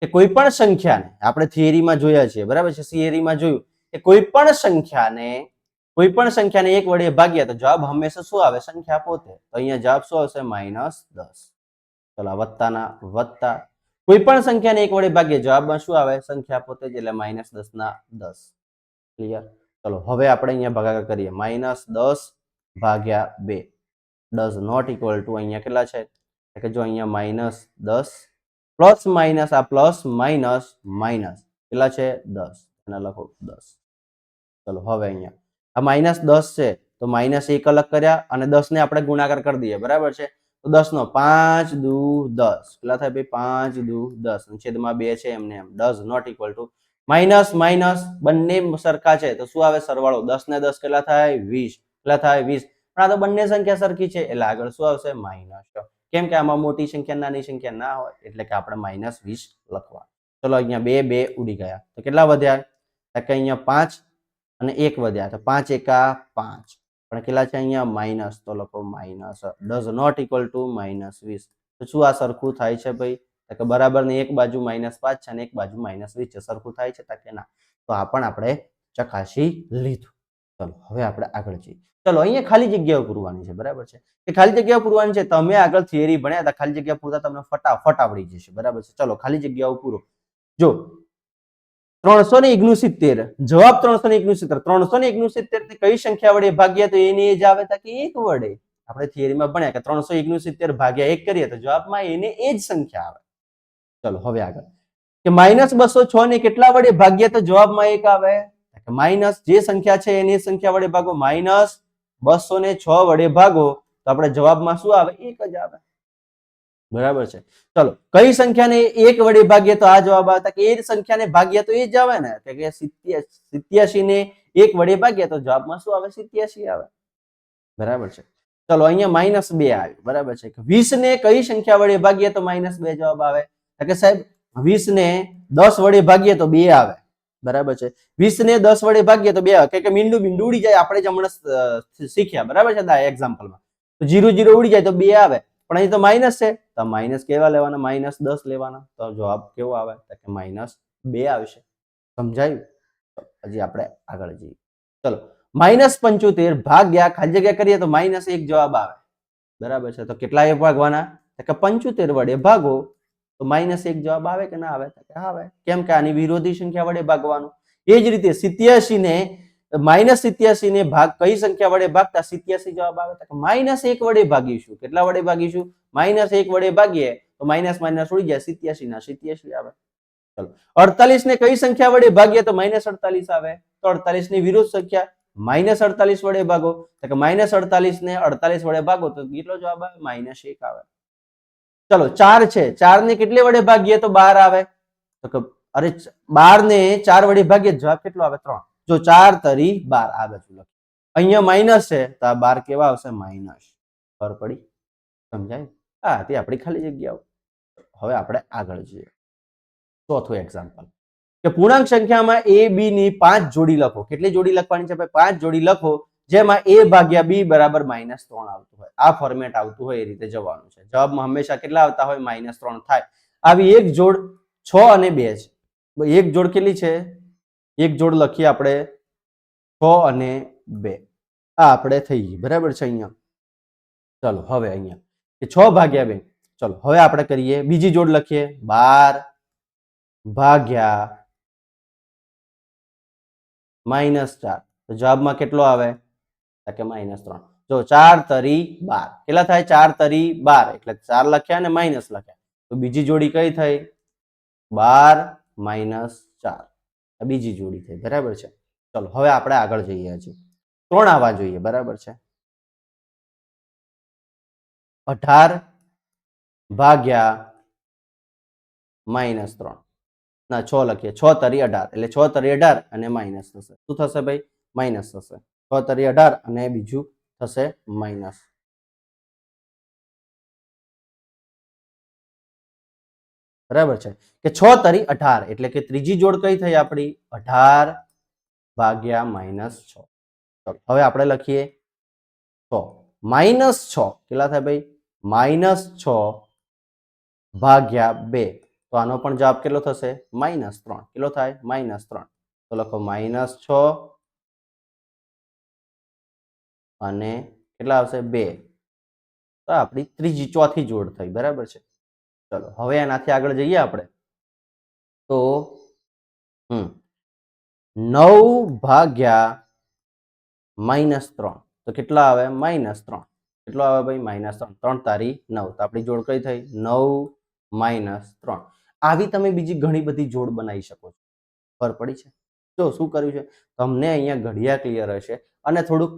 S1: કે કોઈ પણ સંખ્યાને આપણે થિયરીમાં જોયા છે. બરાબર છે. થિયરીમાં જોયું કે કોઈ પણ સંખ્યાને 1 વડે ભાગ્યા તો જવાબ હંમેશા શું આવે? સંખ્યા પોતે. તો અહીંયા જવાબ શું આવશે? -10. ચલો વત્તાના વત્તા કોઈ પણ સંખ્યાને 1 વડે ભાગ્યે જવાબમાં શું આવે? સંખ્યા પોતે જ એટલે -10 ના 10. ક્લિયર? ચલો હવે આપણે અહીંયા ભાગાકાર કરીએ. -10 ભાગ્યા 2 ડઝ નોટ ઇક્વલ ટુ અહીંયા કેટલા છે? કે જો અહીંયા -10 પ્લસ માઇનસ આ પ્લસ માઇનસ માઇનસ કેટલા છે? 10. અને લખો 10. ચલો હવે અહીંયા આ -10 છે તો -1 અલગ કર્યા અને 10 ને આપણે ગુણાકાર કરી દઈએ. બરાબર છે. તો 10 નો 5 દુ 10 કેટલા થાય ભાઈ? 5 દુ 10 છેદમાં 2 છે એમને એમ. Does not equal to minus minus બંને સરખા છે તો શું આવે? સરવાળો. 10 ને 10 કેટલા થાય? 20. કેટલા થાય? 20. પણ આ તો બંને સંખ્યા સરખી છે એટલે આગળ શું આવશે? માઇનસ. કેમ કે આમાં મોટી સંખ્યા નાની સંખ્યા ના હોય એટલે કે આપણે -20 લખવા. ચલો અહીંયા 2 ઉડી ગયા તો કેટલા વધ્યા? કે અહીંયા 5 અને 1 વધ્યા તો 5 એકા 5 પણ કેટલા છે અહીંયા માઇનસ તો લખો minus does not equal to -20. તો શું આ સરખું થાય છે ભાઈ? કે બરાબર ને એક બાજુ -5 છે અને એક બાજુ -20 છે, સરખું થાય છે કે ના? તો આ પણ આપણે ચકાસી લીધું. ચલો હવે આપણે આગળ જઈએ. ચલો અહીંયા ખાલી જગ્યાઓ પૂરવાની છે, બરાબર છે? કે ખાલી જગ્યાઓ પૂરવાની છે, તમે આગળ થિયરી ભણ્યા હતા, ખાલી જગ્યા પૂરતા તમને ફટાફટ આવડી જશે, બરાબર છે? ચલો ખાલી જગ્યાઓ પૂરો. જો 369 જવાબ 369. 369 ને કઈ સંખ્યા વડે ભાગ્યા તો એને એ જ આવે કે 1 વડે. આપણે થિયરીમાં ભણ્યા કે 369 ભાગ્યા 1 કરીએ તો જવાબમાં એને એ જ સંખ્યા આવે. ચલો હવે આગળ કે -206 ને કેટલા વડે ભાગ્યા તો જવાબમાં 1 આવે? માઇનસ જે સંખ્યા છે એની સંખ્યા વડે ભાગો, -206 વડે ભાગો તો આપણે જવાબમાં શું આવે? 1 જ આવે, બરાબર છે? ચલો કઈ સંખ્યાને 1 વડે ભાગીએ તો આ જવાબ આવે? કે એ જ સંખ્યાને ભાગ્યા તો એ જ આવે ને, કે 87 ને 1 વડે ભાગ્યા તો જવાબમાં શું આવે? 87 આવે, બરાબર છે? ચલો અહીંયા -2 આવ્યું, બરાબર છે? 20 ને કઈ સંખ્યા વડે ભાગીએ તો -2 જવાબ આવે? કે સાહેબ 20 ને 10 વડે ભાગીએ તો 2 આવે, બરાબર છે? 20 ને 10 વડે ભાગીએ તો 2 આવે, કે મીંડું ઉડી જાય, આપણે જ હમણાં શીખ્યા, બરાબર છે? એક્ઝામ્પલમાં તો 0 0 ઉડી જાય તો 2 આવે, પણ અહીં તો માઇનસ છે તો માઇનસ કેવા લેવાના? -10 લેવાના. તો જવાબ કેવો આવે? કે -2 આવશે. સમજાયું? હજી આપણે આગળ જઈએ. ચલો -75 ભાગ્યા ખાલી જગ્યા કરીએ તો -1 જવાબ આવે, બરાબર છે? તો કેટલા એ ભાગવાના? કે 75 વડે ભાગો તો -1 જવાબ આવે કે ના આવે? આવે. કેમ કે આની વિરોધી સંખ્યા વડે ભાગવાનું. એ જ રીતે 87 ને -87 ને ભાગ કઈ સંખ્યા વડે ભાગતા 87 જવાબ આવે? -1 વડે ભાગીશું. કેટલા વડે ભાગીશું? -1 વડે ભાગીએ તો માઇનસ માઇનસ ઉડી જાય, 87 ના 87 આવે. ચલો 48 ને કઈ સંખ્યા વડે ભાગીએ તો -48 આવે? તો 48 ની વિરુદ્ધ સંખ્યા -48 વડે ભાગો, તો -48 ને 48 વડે ભાગો તો કેટલો જવાબ આવે? -1 આવે. ચલો 4 છે, 4 ને કેટલે વડે ભાગીએ તો 12 આવે? તો અરે 12 ને 4 વડે ભાગીએ જવાબ કેટલો આવે? 3. જો 4 તરી 12 આ બાજુ લખો. અહીંયા માઇનસ છે તો આ 12 કેવા આવશે? માઇનસ. ખબર પડી? સમજાય? હા, તે આપણી ખાલી જગ્યાઓ. હવે આપણે આગળ જઈએ. ચોથું એક્ઝામ્પલ કે પૂર્ણાંક સંખ્યામાં a b ની 5 જોડી લખો. કેટલી જોડી લખવાની છે ભાઈ? 5 જોડી લખો, જેમાં a ભાગ્યા b બરાબર -3 આવતું હોય. આ ફોર્મેટ આવતું હોય એ રીતે જવાનું છે. જવાબમાં હંમેશા કેટલા આવતા હોય? -3 થાય. આવી એક જોડ 6 અને 2 છે. એક જોડ કેટલી છે? એક જોડ લખીએ આપણે 6 અને 2. આ આપણે થઈ ગઈ, બરાબર છે? અહીંયા ચલો હવે અહીંયા કે 6 ભાગ્યા 2. ચલો હવે આપણે કરીએ બીજી જોડ લખીએ 12 ભાગ્યા -4. તો જવાબમાં કેટલો આવે? કે -3. જો 4 તરી 12 કેટલા થાય? 4 તરી 12 એટલે 4 લખ્યા અને માઇનસ લખ્યા. તો બીજી જોડી કઈ થઈ? 12 - 4 બીજી જોડી થઈ, બરાબર છે? ચલો હવે આપણે આગળ જઈએ. હજી 3 આવવા જોઈએ, બરાબર છે? 18 ભાગ્યા -3 ના 6 લખીએ 6 તરી 18 એટલે 6 તરી 18 અને માઇનસ થશે. શું થશે ભાઈ? માઇનસ થશે. 6 તરી 18 અને બીજું થશે માઇનસ. બરાબર છે? કે 6 તરી 18 એટલે કે ત્રીજી જોડ કઈ થઈ આપણી? 18 ભાગ્યા -6. હવે આપણે લખીએ 6 -6 કેટલા થાય ભાઈ? -6 ભાગ્યા 2. તો આનો પણ જવાબ કેટલો થશે? -3. કેટલો થાય? -3. તો લખો -6 અને કેટલા આવશે? 2. તો આપણી ચોથી જોડ થઈ, બરાબર છે? ચલો હવે એનાથી આગળ જઈએ આપણે તો 9 ભાગ્યા -3. તો કેટલા આવે? -3. કેટલો આવે ભાઈ? -3. 3 તારી 9. તો આપણી જોડ કઈ થઈ? 9 - 3. આવી તમે બીજી ઘણી બધી જોડ બનાવી શકો છો. ખબર પડી છે? જો શું કર્યું છે તમને અહીંયા ઘડિયા ક્લિયર હશે અને થોડુંક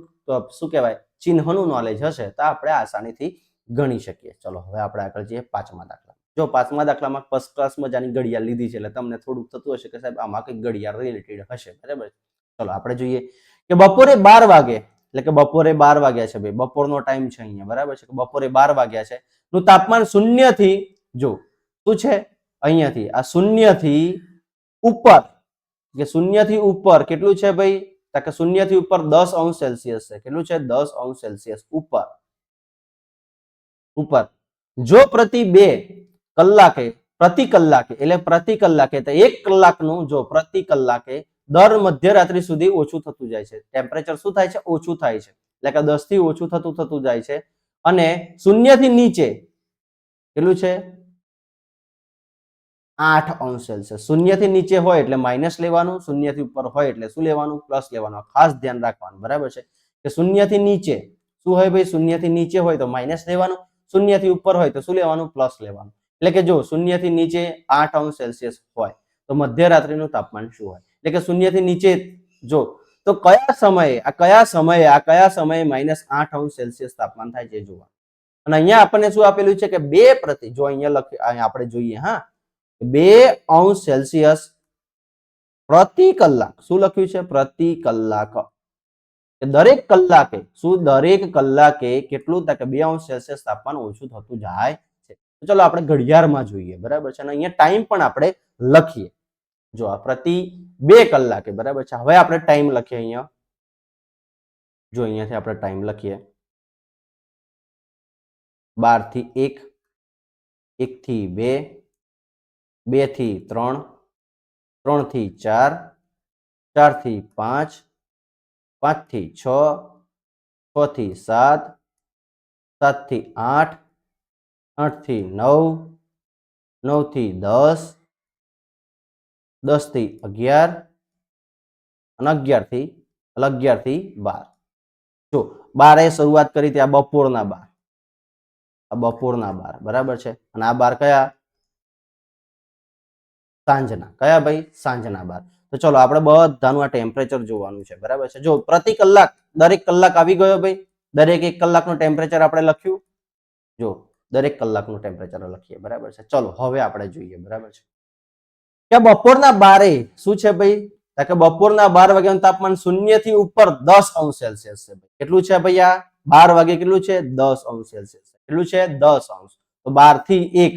S1: શું કહેવાય ચિહ્નનું નોલેજ હશે તો આપણે આસાનીથી ગણી શકીએ. ચલો હવે આપણે આગળ જઈએ 5મા દાખલા. જો 5મા દાખલામાં ફર્સ્ટ ક્લાસ મજાની ઘડિયાળ લીધી છે એટલે તમને થોડુંક થતું હશે કે સાહેબ આમાં કંઈક ઘડિયાળ રિલેટેડ હશે, બરાબર? ચલો આપણે જોઈએ કે બપોરે 12 વાગે એટલે કે બપોરે 12 વાગ્યા છે ભાઈ, બપોરનો ટાઈમ છે અહીંયા, બરાબર છે, બપોરે 12 વાગ્યા છે નું તાપમાન શૂન્યથી, જો શું છે અહીંયાથી આ શૂન્યથી ઉપર, કે શૂન્યથી ઉપર કેટલું છે ભાઈ, કે શૂન્યથી ઉપર 10°C છે. કેટલું છે? 10°C ઉપર. ઉપર જો પ્રતિ 2 કલાકે, પ્રતિ કલાકે એટલે પ્રતિ કલાકે તો 1 કલાકનું, જો પ્રતિ કલાકે દર મધ્યરાત્રિ સુધી ઓછું થતું જાય છે. ટેમ્પરેચર શું થાય છે? ઓછું થાય છે. એટલે કે 10 થી ઓછું થતું જાય છે. અને શૂન્યથી નીચે કેટલું છે? 8°C. શૂન્યથી નીચે હોય એટલે માઇનસ લેવાનું, શૂન્યથી ઉપર હોય એટલે શું લેવાનું? પ્લસ લેવાનું. ખાસ ધ્યાન રાખવાનું, બરાબર છે, કે શૂન્યથી નીચે શું હોય ભાઈ? શૂન્યથી નીચે હોય તો માઇનસ લેવાનું, શૂન્યથી ઉપર હોય તો શું લેવાનું? પ્લસ લેવાનું. એટલે કે જો શૂન્યથી નીચે 8°C હોય તો મધ્યરાત્રિનું તાપમાન શું હોય? એટલે કે શૂન્યથી નીચે જો તો કયા સમયે -8°C તાપમાન થાય છે જોવા. અને અહીંયા આપણને શું આપેલું છે કે 2 પ્રતિ, જો અહીંયા આપણે જોઈએ, હા, 2°C પ્રતિ કલાક. શું લખ્યું છે? પ્રતિ કલાક. દરેક કલાકે શું? દરેક કલાકે કેટલું? કે 2°C તાપમાન ઓછું થતું જાય છે. ચલો આપણે ઘડિયાળમાં જોઈએ, બરાબર છે, અને અહીંયા ટાઈમ પણ આપણે લખીએ. જો આ પ્રતિ 2 કલાકે, બરાબર છે. હવે આપણે ટાઈમ લખીએ અહીંયા. જો અહીંયાથી આપણે ટાઈમ લખીએ 12 થી 1, 1 થી 2, 2 થી 3, 3 થી 4, 4 થી 5, 5 થી 6, 6 થી 7, 7 થી 8, 8 થી 9, 9 થી 10, 10 થી 11 અને 11 થી 12. જો 12 શરૂઆત કરી હતી, આ બપોરના 12, આ બપોરના 12, બરાબર છે, અને આ 12 કયા? સાંજના. કયા ભાઈ? સાંજના 12. તો ચલો આપણે બધાનું આ ટેમ્પરેચર જોવાનું છે, બરાબર છે. જો પ્રતિ કલાક, દરેક કલાક આવી ગયો ભાઈ, દરેક 1 કલાકનું ટેમ્પરેચર આપણે લખ્યું. જો દરેક કલાકનું ટેમ્પરેચર લખીએ, બરાબર છે. ચલો હવે આપણે જોઈએ, બરાબર છે, કે બપોરના 12 શું છે ભાઈ? કે બપોરના 12 વાગ્યાનું તાપમાન શૂન્યથી ઉપર 10°C છે. કેટલું છે ભાઈ? આ 12 વાગે કેટલું છે? 10°C. કેટલું છે? 10°. તો 12 થી 1,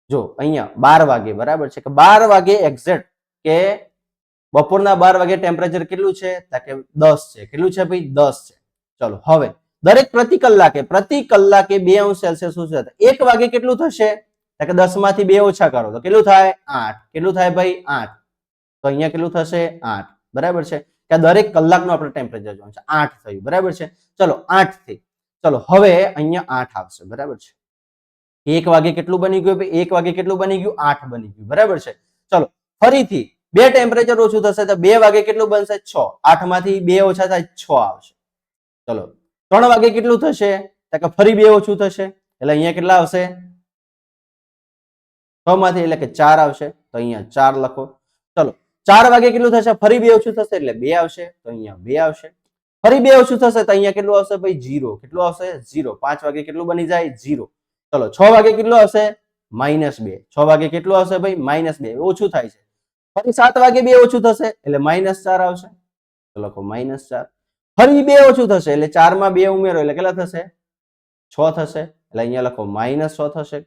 S1: જો અહીંયા 12 વાગે, બરાબર છે, કે 12 વાગે એક્ઝેક્ટ, કે બપોરના 12 વાગે ટેમ્પરેચર કેટલું છે? કે 10 છે. કેટલું છે ભાઈ? 10 છે. ચલો હવે દરેક પ્રતિ કલાકે 2°C શું છે? 1 વાગે કેટલું થશે? કે 10 માંથી 2 ઓછા કરો તો કેટલું થાય? 8. કેટલું થાય ભાઈ? 8. તો અહીંયા કેટલું થશે? 8. બરાબર છે, કે દરેક કલાકનું આપણે ટેમ્પરેચર જોવાનું છે. 8 થયું, બરાબર છે. ચલો 8 થી, ચલો હવે અહીંયા 8 આવશે, બરાબર છે. 1 વાગે કેટલું બની ગયું? 1 વાગે કેટલું બની ગયું? 8 બની ગયું, બરાબર છે. ચલો ફરીથી 2 ટેમ્પરેચર ઓછું થશે તો 2 વાગે કેટલું બનશે? 6. 8 માંથી 2 ઓછા થાય 6 આવશે. ચલો 3 વાગે કેટલું થશે? કે ફરી 2 ઓછું થશે એટલે અહીંયા કેટલા આવશે? 6 માંથી, એટલે કે 4 આવશે. તો અહીંયા 4 લખો. ચલો 4 વાગે કેટલું થશે? ફરી 2 ઓછું થશે એટલે 2 આવશે. તો અહીંયા 2 આવશે. ફરી 2 ઓછું થશે તો અહીંયા કેટલું આવશે ભાઈ? 0. કેટલું આવશે? 0. 5 વાગે કેટલું બની જાય? 0. ચલો 6 વાગે કેટલું આવશે? -2. 6 વાગે કેટલું આવશે ભાઈ? -2. ઓછું થાય છે. ફરી 7 વાગે 2 ઓછું થશે એટલે -4 આવશે. તો લખો -4. ફરી 2 ઓછું થશે એટલે 4 માં 2 ઉમેરો એટલે કેટલા થશે? 6 થશે. એટલે અહીંયા લખો -6 થશે.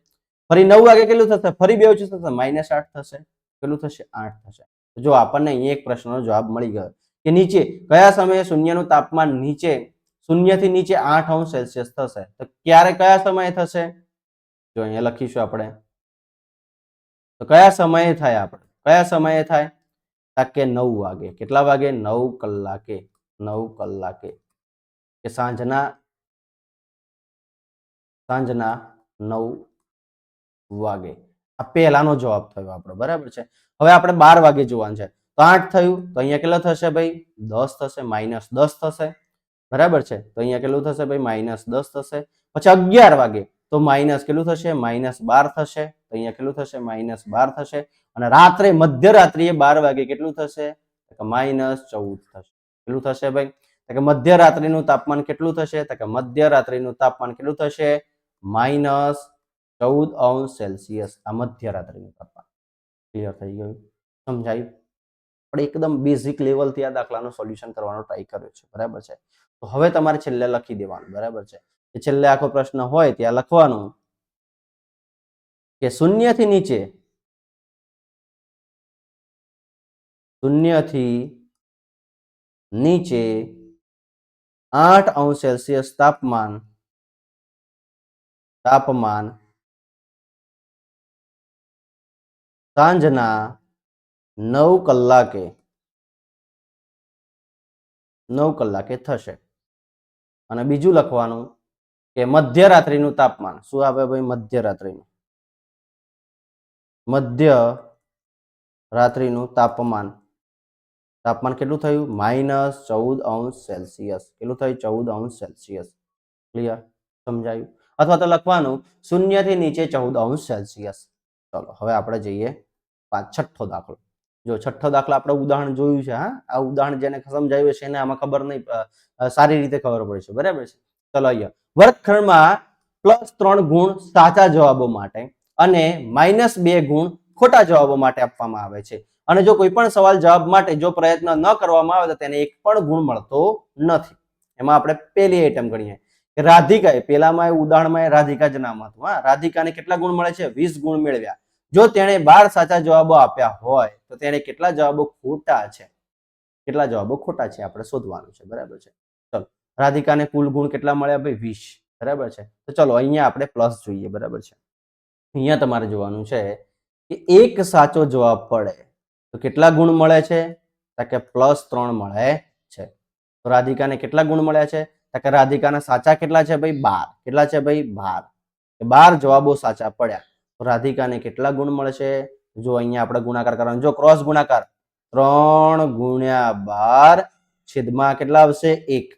S1: ફરી 9 વાગે કેટલું થશે? ફરી 2 ઓછું થશે, -8 થશે. કેટલું થશે? 8 થશે. જો આપણને અહીંયા એક પ્રશ્નનો જવાબ મળી ગયો કે નીચે કયા સમયે શૂન્યનું તાપમાન નીચે, શૂન્યથી નીચે 8°C થશે. તો ક્યારે, કયા સમયે થશે? જો અહીંયા લખીશું આપણે. તો કયા સમયે થાય? આપણે કયા સમયે થાય? કે 9 વાગે. કેટલા વાગે? 9 કલાકે. 9 કલાકે, કે સાંજના 9 વાગે. આ પહેલાનો જવાબ થયો આપણો, બરાબર છે. હવે આપણે 12 વાગે જોવાનું છે. તો 8 થયું તો અહીંયા કેટલા થશે ભાઈ? 10 થશે, -10 થશે, બરાબર છે. તો અહીંયા કેટલું થશે ભાઈ? -10 થશે. પછી 11 વાગે તો માઇનસ કેટલું થશે? -12 થશે. તો અહીંયા કેટલું થશે? -12 થશે. અને રાત્રે, મધ્યરાત્રિએ 12 વાગે કેટલું થશે? -14 થશે. કેટલું થશે ભાઈ? કે મધ્યરાત્રિનું તાપમાન કેટલું થશે? કે મધ્યરાત્રિનું તાપમાન કેટલું થશે? -14°C. આ મધ્યરાત્રિનું તાપમાન. ક્લિયર થઈ ગયું? સમજાયું? આપણે એકદમ બેઝિક લેવલથી આ દાખલાનું સોલ્યુશન કરવાનો ટ્રાય કર્યો છે, બરાબર છે. તો હવે તમારે છેલ્લે લખી દેવાનું, બરાબર છે. છેલ્લે આખો પ્રશ્ન હોય ત્યાં લખવાનું કે શૂન્યથી નીચે 8°C તાપમાન સાંજના 9 કલાકે થશે. અને બીજું લખવાનું કે મધ્યરાત્રિનું તાપમાન શું આવે ભાઈ? મધ્યરાત્રિનું તાપમાન કેટલું થયું? -14°C. કેટલું થયું? 14°C. ક્લિયર? સમજાયું? અથવા તો લખવાનું 0 થી નીચે 14°C. ચલો હવે આપણે જઈએ છઠ્ઠો દાખલો. જો છઠ્ઠો દાખલો આપણે ઉદાહરણ જોયું છે. હા, આ ઉદાહરણ જેને સમજાયું છે એને આમાં ખબર નહીં, સારી રીતે ખબર પડે છે, બરાબર છે. ચલો અહીંયા વર્ગખંડમાં +3 ગુણ સાચા જવાબો માટે અને -2 ગુણ ખોટા જવાબો માટે આપવામાં આવે છે. અને જો કોઈ પણ સવાલ જવાબ માટે જો પ્રયત્ન ન કરવામાં આવે તો તેને એક પણ ગુણ મળતો નથી. એમાં આપણે પહેલી આઈટમ ગણીએ કે રાધિકાએ, પેલામાં ઉદાહરણમાં રાધિકા જ નામ હતું. હા, રાધિકાને કેટલા ગુણ મળે છે? 20 ગુણ મેળવ્યા. જો તેણે 12 સાચા જવાબો આપ્યા હોય તો તેને કેટલા જવાબો ખોટા છે? આપણે શોધવાનું છે, બરાબર છે. ચલો રાધિકાને કુલ ગુણ કેટલા મળ્યા ભાઈ? 20, બરાબર છે. તો ચલો અહીંયા આપણે પ્લસ જોઈએ, બરાબર છે. અહીંયા તમારે જોવાનું છે કે એક સાચો જવાબ પડે તો કેટલા ગુણ મળે છે? કે +3 મળે છે. તો રાધિકાને કેટલા ગુણ મળ્યા છે? કે રાધિકાના સાચા કેટલા છે ભાઈ? 12. કેટલા છે ભાઈ? 12. 12 જવાબો સાચા પડ્યા તો રાધિકાને કેટલા ગુણ મળશે? જો અહીંયા આપણે ગુણાકાર કરવાનો, જો ક્રોસ ગુણાકાર 3 × 12 છેદમાં કેટલા આવશે? 1.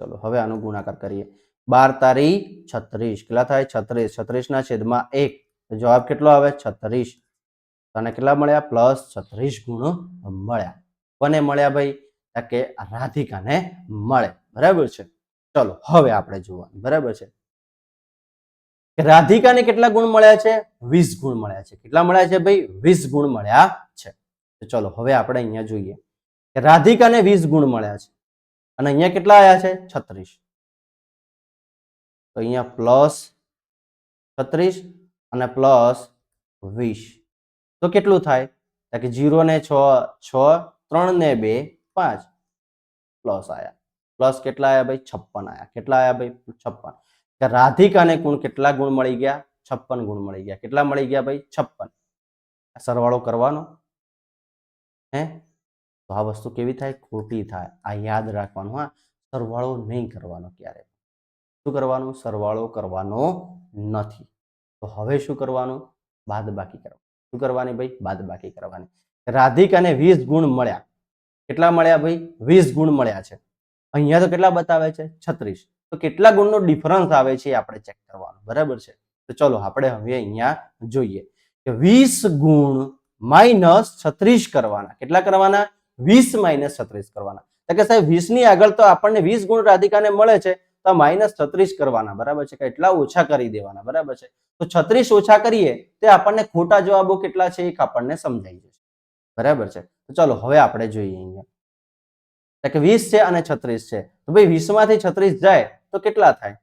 S1: ચલો હવે આનો ગુણાકાર કરીએ. 12 તારી 36. કેટલા થાય? 36. 36 ના છેદમાં 1. જવાબ કેટલો આવે? 36. તને કેટલા મળ્યા? +36 ગુણ મળ્યા. કોને મળ્યા ભાઈ? કે રાધિકાને મળે, બરાબર છે. ચલો હવે આપણે જોવાનું, બરાબર છે. રાધિકાને કેટલા ગુણ મળ્યા છે? 20 ગુણ મળ્યા છે. કેટલા મળ્યા છે ભાઈ? 20 ગુણ મળ્યા છે. તો ચલો હવે આપણે અહીંયા જોઈએ કે રાધિકાને 20 ગુણ મળ્યા છે અને અહીંયા કેટલા આવ્યા છે? 36. તો અહીંયા +36 અને +20 તો કેટલું થાય? કે 0 ને 6 6, 3 ને 2 5, પ્લસ આયા. પ્લસ કેટલા આયા ભાઈ? 56 આયા. કેટલા આયા ભાઈ? 56. રાધિકાને કુલ કેટલા ગુણ મળી ગયા? 56 ગુણ મળી ગયા. કેટલા મળી ગયા ભાઈ? 56. સરવાળો કરવાનો હે તો આ વસ્તુ કેવી થાય? ખોટી થાય. આ યાદ રાખવાનું. હા, સરવાળો નહીં કરવાનો ક્યારે. શું કરવાનું? સરવાળો કરવાનો નથી. તો હવે શું કરવાનું? બાદબાકી કરવાનું. શું કરવાની ભાઈ? બાદબાકી કરવાની. રાધિકાને 20 ગુણ મળ્યા. કેટલા મળ્યા ભાઈ? 20 ગુણ મળ્યા છે. અહીંયા તો કેટલા બતાવે છે? 36. તો કેટલા ગુણનો ડિફરન્સ આવે છે આપણે ચેક કરવાનું, બરાબર છે. તો ચલો આપણે હવે અહીંયા જોઈએ કે 20 ગુણ -36 કરવાના. કેટલા કરવાના? 20 - 36 કરવાના. એટલે કે સાહેબ 20 ની આગળ તો આપણને 20 ગુણ રાધિકાને મળે છે તો -36 કરવાના, બરાબર છે. કેટલા ઓછા કરી દેવાના, બરાબર છે. તો 36 ઓછા કરીએ તે આપણને ખોટા જવાબો કેટલા છે એક આપણને સમજાઈ જશે, બરાબર છે. તો ચલો હવે આપણે જોઈએ અહીંયા કે 20 છે અને 36 છે. તો ભાઈ 20 માંથી 36 જાય તો કેટલા થાય?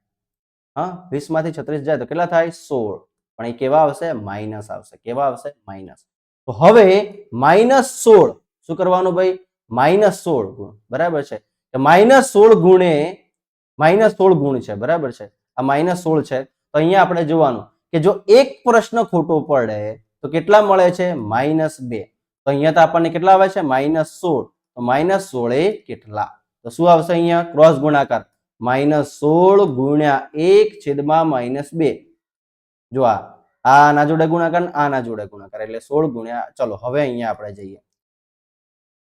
S1: હા, 20 માંથી 36 જાય તો કેટલા થાય? 16. પણ એ કેવા આવશે? માઇનસ આવશે. કેવા આવશે? માઇનસ. તો હવે -16 શું કરવાનું ભાઈ? -16 ગુણ, બરાબર છે. કે -16 ગુણે -16 ગુણ છે, બરાબર છે. આ -16 છે તો અહીંયા આપણે જોવાનું કે જો એક પ્રશ્ન ખોટો પડે તો કેટલા મળે છે? -2. તો અહીંયા તો આપણને કેટલા આવે છે? -16. તો -16 એ કેટલા? તો શું આવશે અહીંયા? ક્રોસ ગુણાકાર -16 ગુણ્યા 1 છેદમાં -2. જો આના જોડે ગુણાકાર, આના જોડે ગુણાકાર એટલે 16 ગુણ્યા. ચલો હવે અહીંયા આપણે જઈએ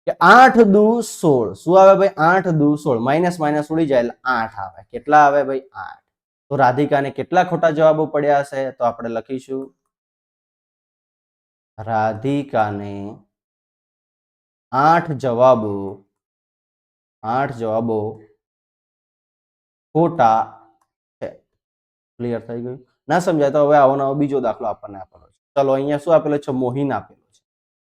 S1: કે 8 દુ 16. શું આવે ભાઈ? 8 દુ 16. માઇનસ માઇનસ ઉડી જાય એટલે 8 આવે. કેટલા આવે ભાઈ? 8. તો રાધિકાને કેટલા ખોટા જવાબો પડ્યા હશે? તો આપણે લખીશું રાધિકાને 8 જવાબો ખોટા છે. ક્લિયર થઈ ગયું? ના સમજાય તો હવે આવો નવો બીજો દાખલો આપણને આપેલો છે. ચલો અહીંયા શું આપેલો છે? મોહિન આપેલો છે.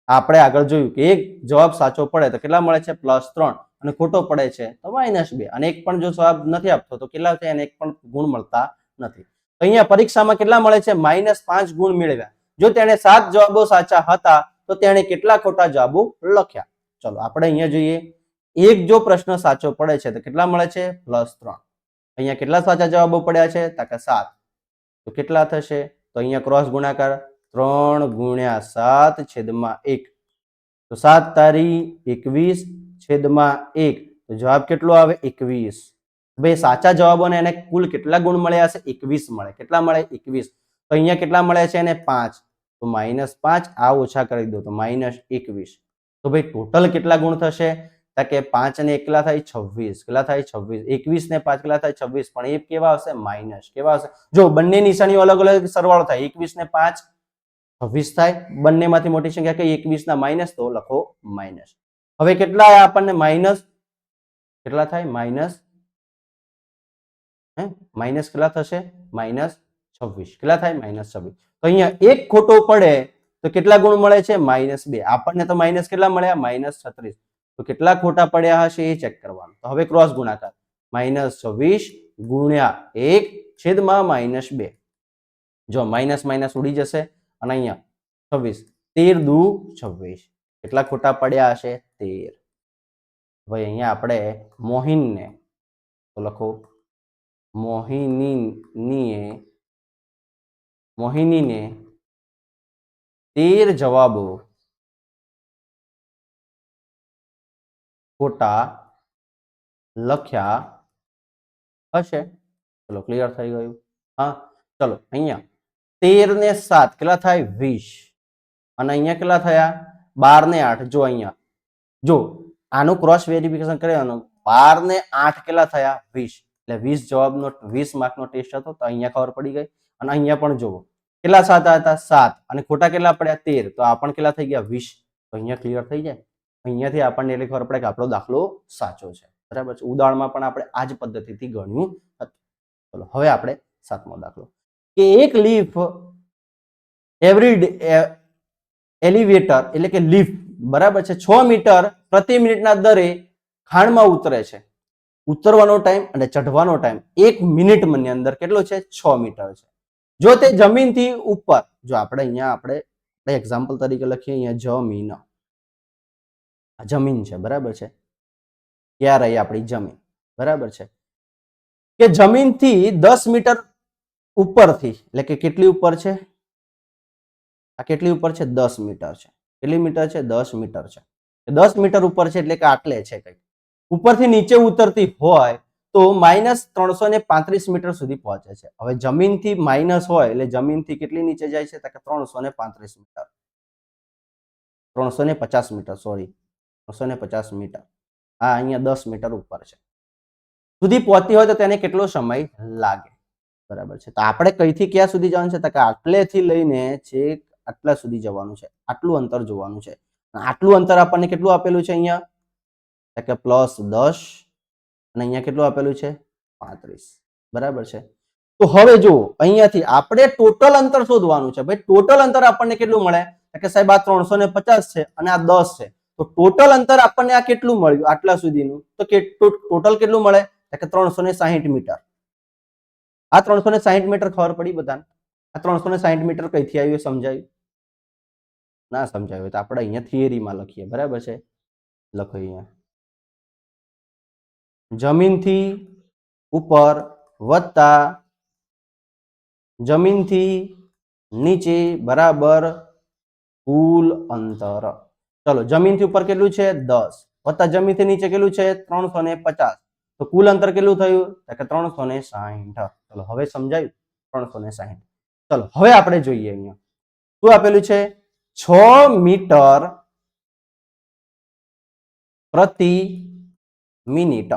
S1: આપણે આગળ જોયું કે એક જવાબ સાચો પડે તો કેટલા મળે છે +3 અને ખોટો પડે છે તો -2 અને એક પણ જો જવાબ નથી આપતો તો કેટલા થાય અને એક પણ ગુણ મળતા નથી. અહીંયા પરીક્ષામાં કેટલા મળે છે -5 ગુણ મેળવ્યા. જો તેણે 7 જવાબો સાચા હતા તો તેણે કેટલા ખોટા જવાબો લખ્યા. ચલો આપણે અહીંયા જોઈએ એક જો પ્રશ્ન સાચો પડે છે તો કેટલા મળે છે +3. અહીંયા કેટલા સાચા જવાબો પડ્યા છે તો કે 7. તો કેટલા થશે તો અહીંયા ક્રોસ ગુણાકાર 3 × 7 છેદમાં 1 તો 7 તારી 21 છેદમાં 1 તો જવાબ કેટલો આવે 21. ભાઈ સાચા જવાબોને એને કુલ કેટલા ગુણ મળ્યા હશે 21 મળે. કેટલા મળે 21. તો અહીંયા કેટલા મળે છે એને 5 તો -5 આ ઓછા કરી દો તો -21. તો ભાઈ ટોટલ કેટલા ગુણ થશે તો કે 5 ને 1 કેટલા થાય 26. કેટલા થાય 26. 21 ને 5 કેટલા થાય 26 પણ એ કેવા આવશે માઈનસ. કેવા આવશે જો બંને નિશાનીઓ અલગ અલગ સરવાળો થાય 21 ને 5 26 થાય. બંનેમાંથી મોટી સંખ્યા કઈ 21 ના માઈનસ તો લખો માઈનસ. હવે કેટલા આપણને માઈનસ કેટલા થાય માઈનસ માઈનસ કેટલા થશે -26. કેટલા થાય -26. તો અહીંયા એક ખોટો પડે તો કેટલા ગુણ મળે છે -2. આપણને તો માઈનસ કેટલા મળ્યા -36. તો કેટલા ખોટા પડ્યા હશે એ ચેક કરવાનું. તો હવે ક્રોસ ગુણાકાર -26 ગુણ્યા 1 છેદમાં -2. જો માઈનસ માઈનસ ઉડી જશે અને અહીંયા 26 13 દુ 26. કેટલા ખોટા પડ્યા હશે 13. ભાઈ અહીંયા આપણે મોહિનને તો લખો મોહિનીને 13 જવાબો ખોટા લખ્યા હશે. ચલો ક્લિયર થઈ ગયું. હા ચલો અહીંયા 13 ને 7 કેટલા થાય 20 અને અહીંયા કેટલા થયા 12 ને 8. જો અહીંયા જો આનું ક્રોસ વેરિફિકેશન કરવાનું 12 ને 8 કેટલા થયા 20 એટલે 20 જવાબનો 20 માર્કનો ટેસ્ટ હતો તો અહીંયા ખબર પડી ગઈ. અને અહીંયા પણ જુઓ કેટલા સાચા હતા 7 અને ખોટા કેટલા પડ્યા 13 તો આ પણ કેટલા થઈ ગયા 20. તો અહીંયા ક્લિયર થઈ જાય. અહીંયાથી આપણને એટલે ખબર પડે કે આપણો દાખલો સાચો છે. બરાબર છે. ઉદાહરણમાં પણ આપણે આ જ પદ્ધતિથી ગણ્યું હતું. ચલો હવે આપણે 7મો દાખલો કે એક લીફ એલિવેટર એટલે કે લિફ્ટ બરાબર છે 6 મીટર પ્રતિ મિનિટના દરે ખાણમાં ઉતરે છે. ઉતરવાનો ટાઈમ અને ચઢવાનો ટાઈમ 1 મિનિટની અંદર કેટલો છે 6 મીટર છે. જો તે જમીનથી ઉપર જો આપણે અહીંયા આપણે એક્ઝામ્પલ તરીકે લખીએ અહીંયા જમીન છે બરાબર છે. ક્યાં રહી આપણી જમીન બરાબર છે કે જમીનથી 10 મીટર ઉપરથી એટલે કે કેટલી ઉપર છે આ કેટલી ઉપર છે 10 મીટર છે. કેટલી મીટર છે 10 મીટર છે. 10 મીટર ઉપર છે એટલે કે આટલે છે કંઈક ઉપરથી નીચે ઉતરતી હોય તો -335 મીટર સુધી પહોંચે છે. હવે જમીનથી માઇનસ હોય એટલે જમીનથી કેટલી નીચે જાય છે તો કે 335 મીટર 350 મીટર સોરી 350 મીટર. આ અહીંયા 10 મીટર ઉપર છે સુધી પહોંચતી હોય તો તેને કેટલો સમય લાગે બરાબર છે. તો આપણે કઈથી ક્યાં સુધી જવાનું છે તો કે આટલેથી લઈને છેક આટલા સુધી જવાનું છે. આટલું અંતર જોવાનું છે. આટલું અંતર આપણને કેટલું આપેલું છે અહીંયા તો કે +10 અને અહીંયા કેટલું આપેલું છે 35 બરાબર છે. તો હવે જુઓ અહીંયાથી આપણે ટોટલ અંતર શોધવાનું છે. ભાઈ ટોટલ અંતર આપણને કેટલું મળે કે સાહેબ આ 350 છે અને આ 10 છે. તો ટોટલ અંતર આપણને આ કેટલું મળ્યું આટલા સુધીનું તો કે ટોટલ કેટલું મળે કે 360 મીટર. આ 360 મીટર ખબર પડી બધાને. આ 360 મીટર કઈથી આવ્યું સમજાયું ના સમજાયું તો આપણે અહીંયા થિયરીમાં લખીએ બરાબર છે. લખો અહીંયા જમીનથી ઉપર વત્તા જમીનથી નીચે બરાબર કુલ અંતર. ચલો જમીનથી ઉપર કેટલું છે 10 વત્તા જમીનથી નીચે કેટલું છે 350 તો કુલ અંતર કેટલું થયું કે 360. ચલો હવે સમજાયું 360. ચલો હવે આપણે જોઈએ અહીંયા શું આપેલું છે 6 મીટર પ્રતિ મિનિટ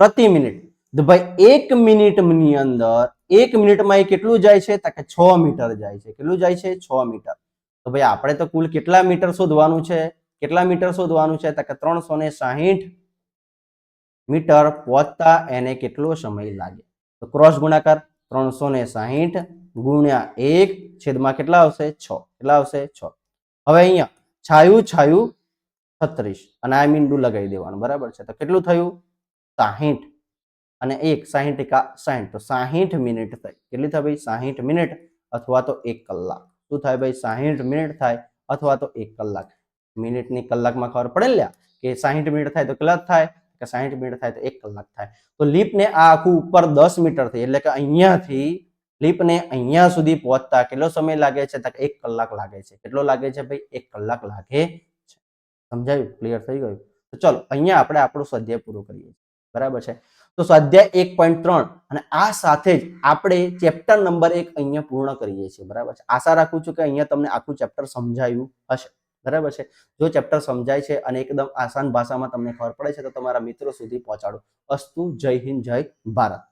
S1: પ્રતિ મિનિટ. તો ભાઈ 1 મિનિટની અંદર 1 મિનિટમાં એ કેટલું જાય છે તો કે 6 મીટર જાય છે. કેટલું જાય છે 6 મીટર. તો ભાઈ આપણે તો કુલ કેટલા મીટર શોધવાનું છે કેટલા મીટર શોધવાનું છે તો કે 360 મીટર પહોંચતા એને કેટલો સમય લાગે. તો ક્રોસ ગુણાકાર 360 ગુણ્યા 1 છેદમાં કેટલા આવશે 6. કેટલા આવશે 6. હવે અહીંયા છાયું છાયું 36 અને આ મીંડું લગાવી દેવાનું, બરાબર છે. તો કેટલું થયું? 60 અને 1 60 એકા 60, તો 60 મિનિટ થઈ. કેટલી થાય ભાઈ? 60 મિનિટ અથવા તો 1 કલાક. શું થાય ભાઈ? 60 મિનિટ થાય અથવા તો 1 કલાક. મિનિટની કલાકમાં ખબર પડે ને કે 60 મિનિટ થાય તો કેટલા થાય? કે 60 મિનિટ થાય તો 1 કલાક થાય. તો લીપને આ આખું ઉપર 10 મીટર થઈ, એટલે કે અહીંયાથી લીપને અહીંયા સુધી પહોંચતા કેટલો સમય લાગે છે? 1 કલાક લાગે છે. કેટલો લાગે છે ભાઈ? 1 કલાક લાગે છે. સમજાયું? ક્લિયર થઈ ગયું? તો ચલો અહીંયા આપણે આપણો સ્વાધ્યાય પૂરો કરીએ, બરાબર છે. તો સ્વાધ્યાય 1.3 અને આ સાથે જ આપણે ચેપ્ટર નંબર 1 અહીંયા પૂર્ણ કરીએ છીએ, બરાબર છે. આશા રાખું છું કે અહીંયા તમને આખું ચેપ્ટર સમજાયું હશે, બરાબર છે. જો ચેપ્ટર સમજાય છે અને એકદમ આસાન ભાષામાં તમને ખબર પડે છે તો તમારા મિત્રો સુધી પહોંચાડો. અસ્તુ. જય હિન્દ, જય ભારત.